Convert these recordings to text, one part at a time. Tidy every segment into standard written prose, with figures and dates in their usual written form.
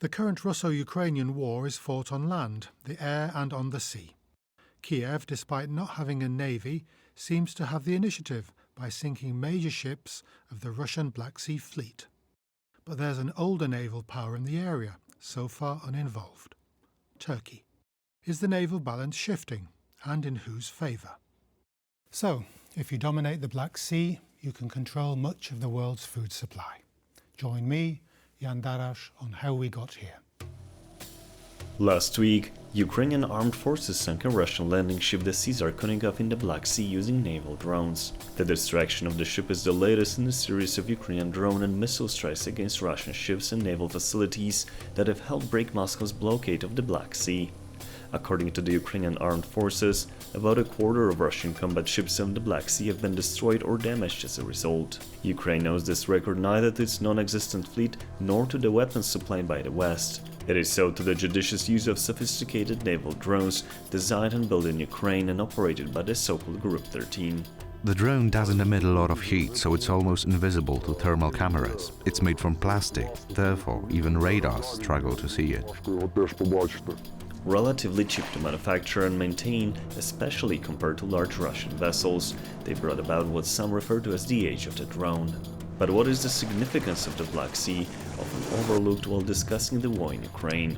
The current Russo-Ukrainian war is fought on land, the air and on the sea. Kiev, despite not having a navy, seems to have the initiative by sinking major ships of the Russian Black Sea Fleet. But there's an older naval power in the area, so far uninvolved: Turkey. Is the naval balance shifting, and in whose favour? So, if you dominate the Black Sea, you can control much of the world's food supply. Join me, Darasz, on how we got here. Last week, Ukrainian Armed Forces sank a Russian landing ship, the Caesar Konigov, in the Black Sea using naval drones. The destruction of the ship is the latest in a series of Ukrainian drone and missile strikes against Russian ships and naval facilities that have helped break Moscow's blockade of the Black Sea. According to the Ukrainian Armed Forces, about a quarter of Russian combat ships on the Black Sea have been destroyed or damaged as a result. Ukraine owes this record neither to its non-existent fleet nor to the weapons supplied by the West. It is owed to the judicious use of sophisticated naval drones designed and built in Ukraine and operated by the so-called Group 13. The drone doesn't emit a lot of heat, so it's almost invisible to thermal cameras. It's made from plastic, therefore even radars struggle to see it. Relatively cheap to manufacture and maintain, especially compared to large Russian vessels, they brought about what some refer to as the age of the drone. But what is the significance of the Black Sea, often overlooked while discussing the war in Ukraine?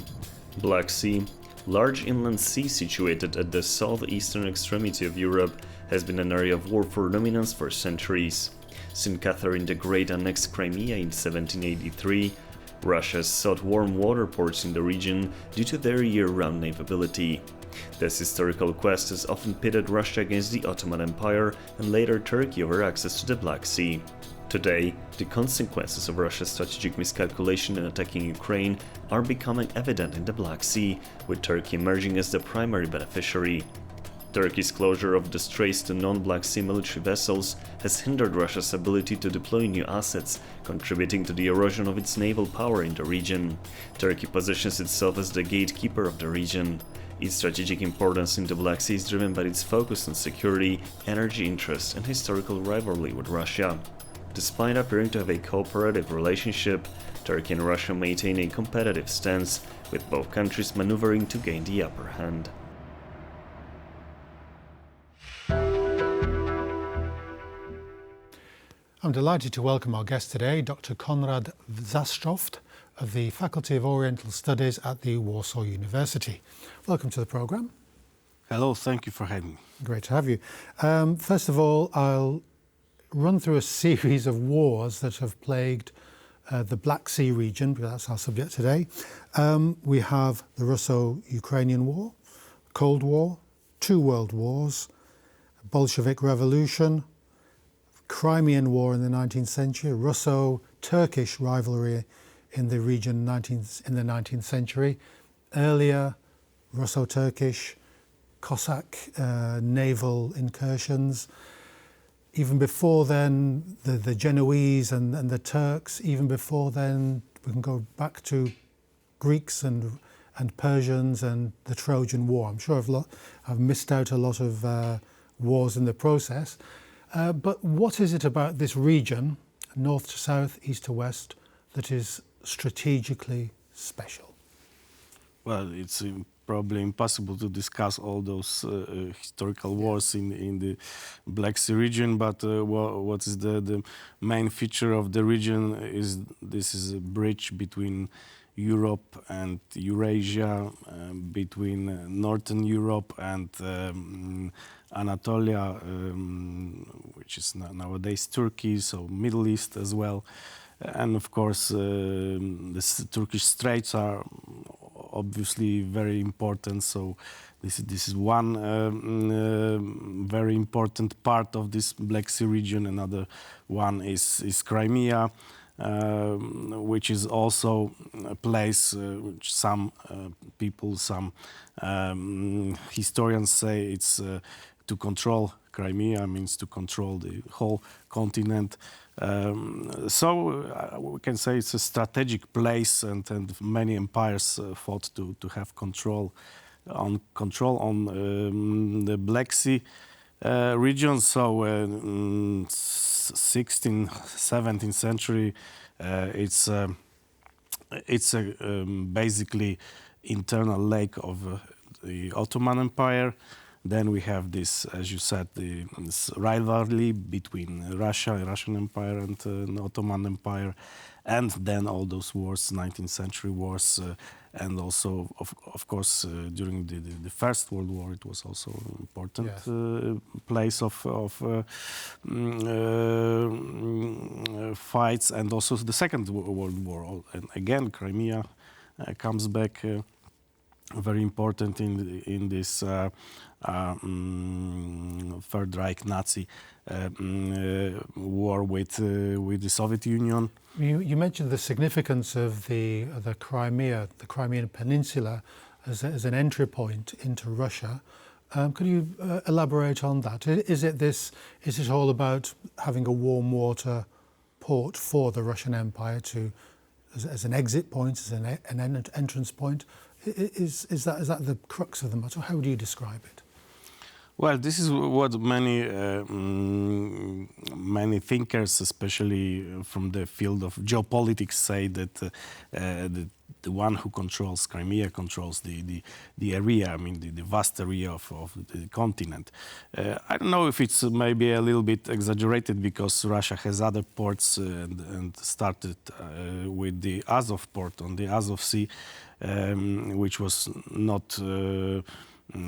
Black Sea, large inland sea situated at the southeastern extremity of Europe, has been an area of war for dominance for centuries. Since Catherine the Great annexed Crimea in 1783, Russia sought warm water ports in the region due to their year-round navigability. This historical quest has often pitted Russia against the Ottoman Empire and later Turkey over access to the Black Sea. Today, the consequences of Russia's strategic miscalculation in attacking Ukraine are becoming evident in the Black Sea, with Turkey emerging as the primary beneficiary. Turkey's closure of the straits to non-Black Sea military vessels has hindered Russia's ability to deploy new assets, contributing to the erosion of its naval power in the region. Turkey positions itself as the gatekeeper of the region. Its strategic importance in the Black Sea is driven by its focus on security, energy interests, and historical rivalry with Russia. Despite appearing to have a cooperative relationship, Turkey and Russia maintain a competitive stance, with both countries maneuvering to gain the upper hand. I'm delighted to welcome our guest today, Dr. Konrad Zasztowt of the Faculty of Oriental Studies at the Warsaw University. Welcome to the programme. Hello, thank you for having me. Great to have you. First of all, I'll run through a series of wars that have plagued the Black Sea region, because that's our subject today. We have the Russo-Ukrainian War, Cold War, two World Wars, Bolshevik Revolution, Crimean War in the 19th century, Russo-Turkish rivalry in the region in the 19th century, earlier Russo-Turkish Cossack naval incursions. Even before then, the Genoese and the Turks. Even before then, we can go back to Greeks and Persians and the Trojan War. I'm sure I've missed out a lot of wars in the process. But what is it about this region, north to south, east to west, that is strategically special? Well, it's probably impossible to discuss all those historical wars in the Black Sea region, but what is the main feature of the region is this is a bridge between Europe and Eurasia, between Northern Europe and Anatolia, which is nowadays Turkey, so Middle East as well. And of course, the Turkish Straits are obviously very important. So this is one very important part of this Black Sea region. Another one is Crimea, which is also a place which some people, some historians say it's to control Crimea, means to control the whole continent. So we can say it's a strategic place, and many empires fought to have control on the Black Sea region. So 16th, 17th century, it's it's a basically internal lake of the Ottoman Empire. Then we have this, as you said, this rivalry between Russia, Russian Empire, and the Ottoman Empire, and then all those wars, 19th century wars, and also, of course, during the First World War, it was also an important place of fights, and also the Second World War. And again, Crimea comes back. Very important in this Third Reich Nazi war with the Soviet Union. You mentioned the significance of the Crimea, the Crimean Peninsula, as an entry point into Russia. Could you elaborate on that? Is it all about having a warm water port for the Russian Empire as an exit point, as an entrance point? Is that the crux of the matter? How would you describe it? Well, this is what many thinkers, especially from the field of geopolitics, say, that the one who controls Crimea controls the area, I mean the vast area of the continent. I don't know if it's maybe a little bit exaggerated, because Russia has other ports and started with the Azov port on the Azov Sea, which was not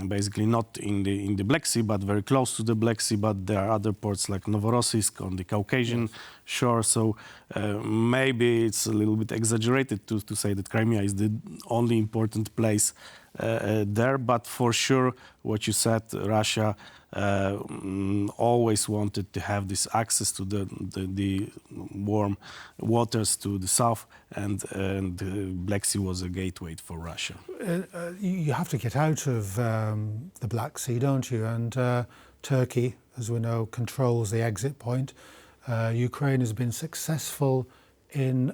basically not in the Black Sea, but very close to the Black Sea. But there are other ports like Novorossiysk on the Caucasian shore. So maybe it's a little bit exaggerated to say that Crimea is the only important place there. But for sure, what you said, Russia always wanted to have this access to the warm waters to the south, and the Black Sea was a gateway for Russia. You have to get out of the Black Sea, don't you? And Turkey, as we know, controls the exit point. Ukraine has been successful in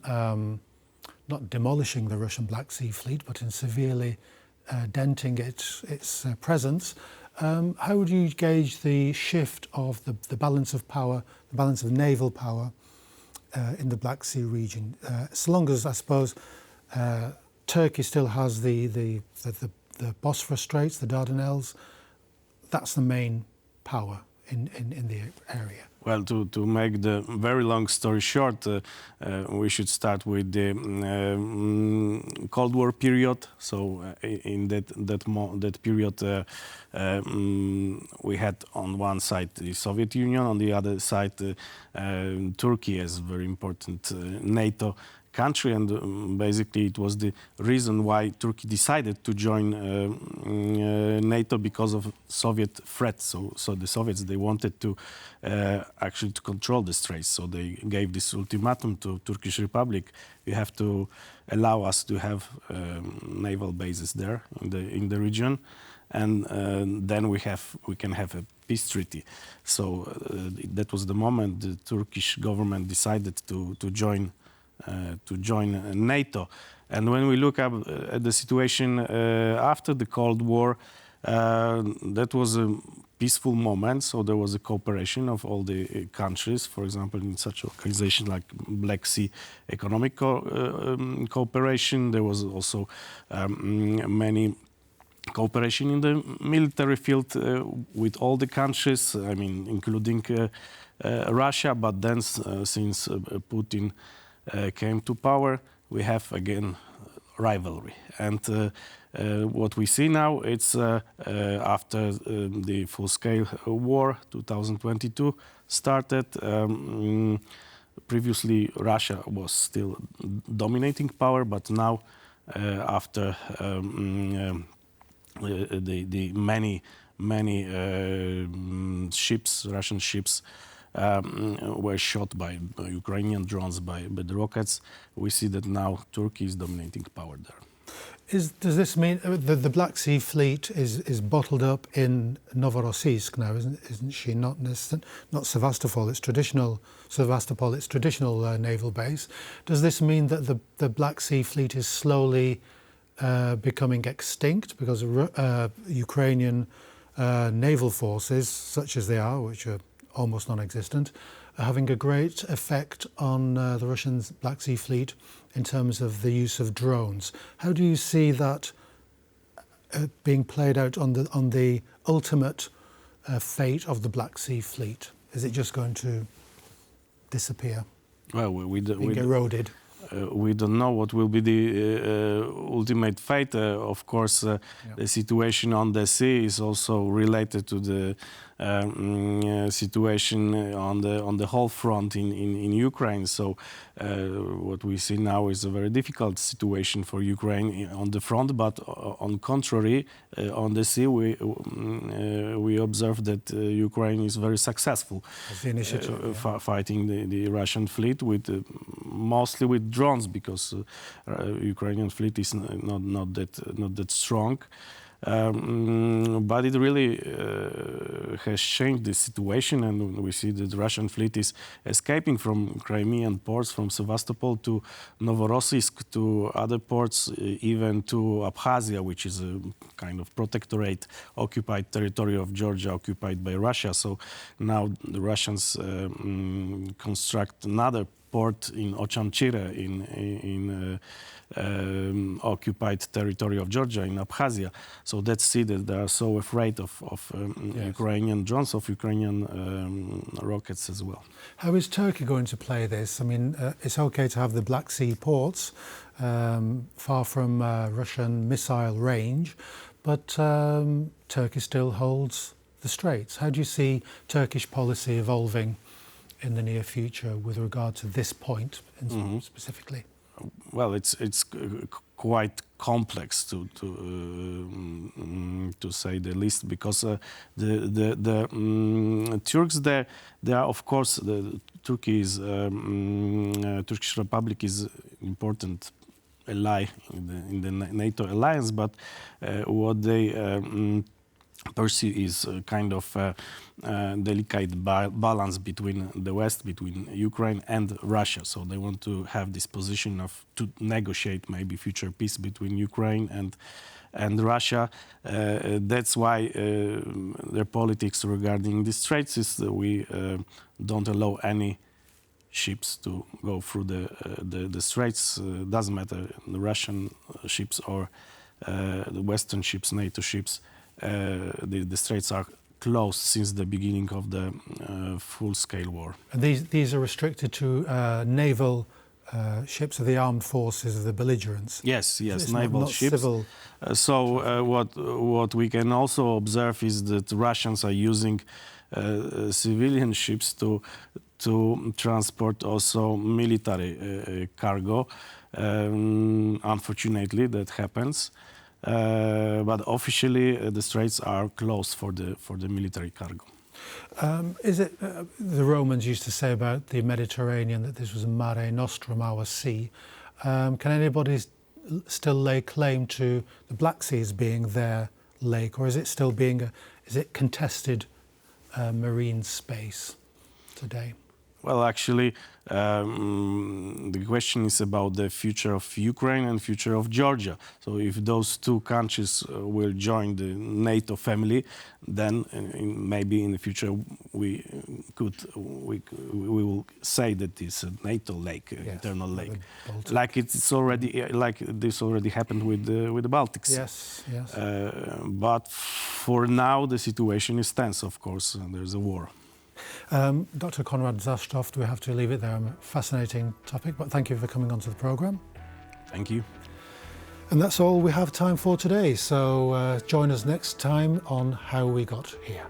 not demolishing the Russian Black Sea fleet, but in severely denting its presence. How would you gauge the shift of the balance of power, the balance of naval power in the Black Sea region? So long as, I suppose, Turkey still has the Bosphorus Straits, the Dardanelles, that's the main power in the area. Well, to make the very long story short, we should start with the Cold War period. So in that period, we had on one side the Soviet Union, on the other side Turkey as a very important NATO country, and basically it was the reason why Turkey decided to join NATO, because of Soviet threat. So the Soviets, they wanted to actually to control the straits. So they gave this ultimatum to Turkish Republic: you have to allow us to have naval bases there in the region, and then we can have a peace treaty. So that was the moment the Turkish government decided to join NATO. And when we look up at the situation after the Cold War, that was a peaceful moment. So there was a cooperation of all the countries. For example, in such organization like Black Sea Economic Cooperation, there was also many cooperation in the military field with all the countries, I mean, including Russia. But then since Putin came to power, we have again rivalry. And what we see now, it's after the full-scale war, 2022, started. Previously, Russia was still dominating power, but now, after the many ships, Russian ships, were shot by Ukrainian drones, by the rockets, we see that now Turkey is dominating power there. Does this mean the Black Sea Fleet is bottled up in Novorossiysk now, isn't she? Not Sevastopol, its traditional naval base. Does this mean that the Black Sea Fleet is slowly becoming extinct because Ukrainian naval forces, such as they are, which are almost non-existent, are having a great effect on the Russian Black Sea Fleet in terms of the use of drones. How do you see that being played out on the ultimate fate of the Black Sea Fleet? Is it just going to disappear? Well, we eroded? We don't know what will be the ultimate fate. Of course, the situation on the sea is also related to the situation on the whole front in Ukraine. So what we see now is a very difficult situation for Ukraine on the front. But on contrary, on the sea, we observe that Ukraine is very successful fighting the Russian fleet with mostly with drones, because Ukrainian fleet is not that strong. But it really has changed the situation, and we see that the Russian fleet is escaping from Crimean ports, from Sevastopol to Novorossiysk, to other ports, even to Abkhazia, which is a kind of protectorate, occupied territory of Georgia, occupied by Russia. So now the Russians construct another port in Ochamchire, in occupied territory of Georgia, in Abkhazia. So that's see that they are so afraid of Ukrainian drones, of Ukrainian rockets as well. How is Turkey going to play this? I mean, it's okay to have the Black Sea ports far from Russian missile range, but Turkey still holds the straits. How do you see Turkish policy evolving in the near future with regard to this point specifically? Well, it's quite complex to say the least, because the Turks there, they are, of course, the Turkish Republic is important ally in the NATO alliance, but what they pursue is a kind of delicate balance between the West, between Ukraine and Russia. So they want to have this position to negotiate maybe future peace between Ukraine and Russia. That's why their politics regarding the straits is that we don't allow any ships to go through the straits. Doesn't matter the Russian ships or the Western ships, NATO ships. The straits are closed since the beginning of the full-scale war. And these are restricted to naval ships of the armed forces of the belligerents? Yes, It's naval not ships. Civil. What we can also observe is that Russians are using civilian ships to transport also military cargo. Unfortunately, that happens. But officially, the straits are closed for the military cargo. Is it the Romans used to say about the Mediterranean that this was Mare Nostrum, our sea? Can anybody still lay claim to the Black Sea as being their lake, or is it still is it contested marine space today? Well, actually, the question is about the future of Ukraine and future of Georgia. So if those two countries will join the NATO family, then maybe in the future we will say that it's a NATO lake, internal lake, like this already happened with the Baltic Sea. Yes, yes. But for now, the situation is tense. Of course, and there's a war. Dr. Konrad Zasztowt, we have to leave it there. A fascinating topic, but thank you for coming onto the programme. Thank you. And that's all we have time for today. So join us next time on How We Got Here.